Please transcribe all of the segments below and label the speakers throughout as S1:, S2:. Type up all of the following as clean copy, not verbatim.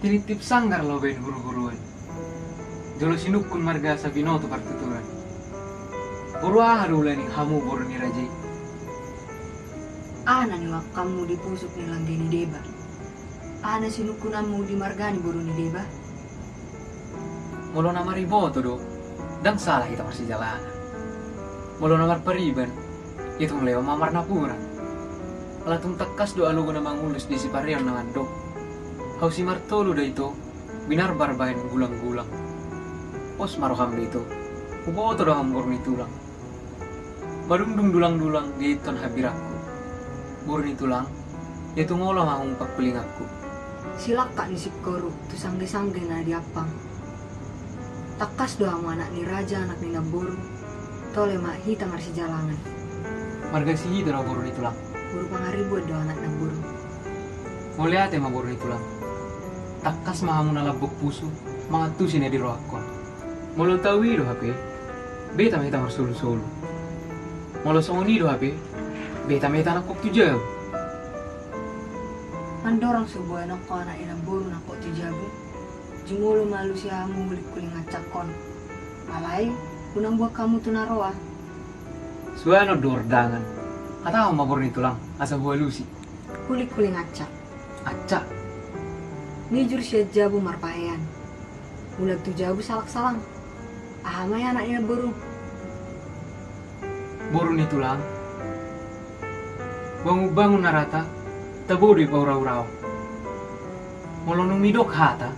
S1: tinitip sanggar lo ben guru-guruan. Jolo sinukun marga sa binoto partituran. Puro aharula ni hamu boro ni rajai.
S2: Ana ni kamu di pusuk ni langgeni deba. Ana sinukunamu di margani boro ni deba.
S1: Molo namar iboto do, dang salah kita masih jalanan. Molo namar pariban, itu ngelewa mamar napura. Alatung tekas do alugo na mangulus di si pareon na mandok. Hau si martolo da ito, binar barbahin gulang-gulang. Pos maroham da ito, uboto do hambor ni tulang. Madungdung dulang-dulang di iton habiraku. Buru ni tulang, itu ngolo mangumpak pelingakku.
S2: Silaka ni sipkoru, tu sangge-sangge na diapang. Takas doa anak ni raja anak ni naburu. Tole mak hita marsi jalangan.
S1: Marga si hita do buru ni tulang.
S2: Buru pangaribuan doa anak naburu.
S1: Ngoliate ma buru ni tulang. Takas mahamu nalabok puso, mga tusin na di rohakon. Molo tawi do hape, beta meta marsulu-sulu. Molo songoni do hape, beta meta nakok tujaw.
S2: Mandorang sebuah anak ko anak inaburu na ko tujabu. Jumulo malu siya mo ulit kuling acakon. Alay, kunang buat kamu tunaroa.
S1: Suano dordangan. Kata ma buru ni tulang, asa buah lusi.
S2: Kulik kuling acak.
S1: Acak.
S2: Nijur siya jabu marpayan. Mulag tujabu salak-salang. Ahamay anak inaburu.
S1: Buru ni tulang. Bangun narata, tabo di pauraw-raw. Molo nung midok hata,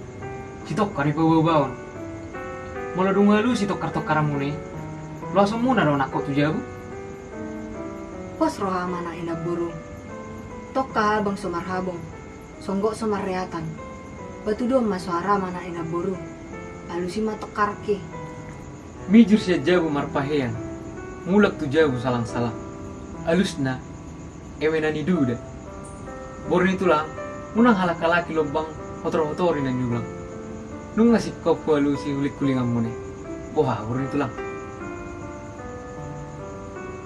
S1: sitok kari pabaw-bawon. Molo dungalu sitok kartok mune, lo asam muna ron ako tujabu.
S2: Pos roha mana inaburu. Tok kahabang sumarhabong. Songgok sumarreatan. Batu dom masuara mana inaburu. Alusi matok karki.
S1: Mijur siya jabu marpahean. Mulak tujabu salang-salang. Alus na, ewe na ni duda. Buru ni tulang, munang halak-halaki lobang hotor-hotorin ang nyulang. Nung ngasip kau alusi ulik kulingan mune. Wah, buru ni tulang.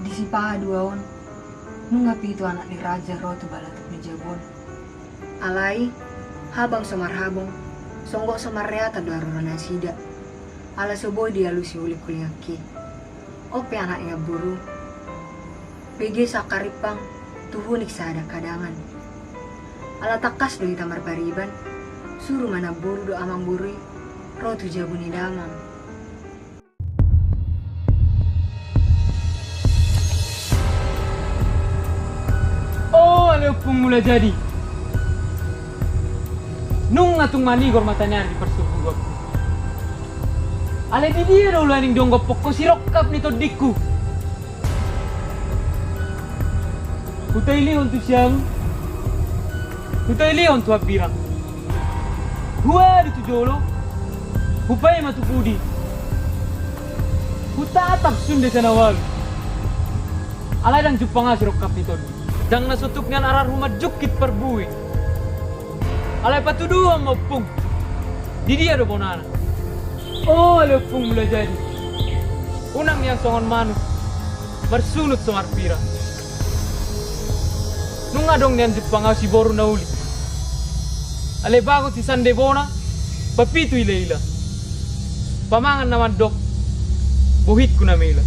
S2: Di sipaha duaon. Nung ngapito anak ni raja roto balatok ni jabon. Alay, habang sumarhabong. Songgok sumarreata doa na sida. Ala soboy di alusi ulik kulingaki. Ope anaknya buru. PG sakaripang tuhunik sa ada kadangan. Ala takas do itamar pariban. Suruh mana buru do amang burui. Rotu jabuni damang.
S1: Oh, alepung mula jadi. Nung ngatung manigor matanya di persubugok. Ale di dia dulu aning donggop pokok sirokap nito diku. Hutaili untuk siang. Hutaili untuk abirang. Hua di tujolo. Hupai matu pudi. Hutatap sunde sanawal. Alay dang jupanga sirokap nito. Dang nasutuk ngan arah rumah jukit perbui. Alay patuduang mapung. Di dia do bonana. Oh, lepung mula jadi. Unang yang songon manu. Bersulut somar pira. Nung adong niyan Jepang si boru na uli. Ale bago si Sande Bona. Papitu ila. Pamangan naman dok. Buhit ko na mila.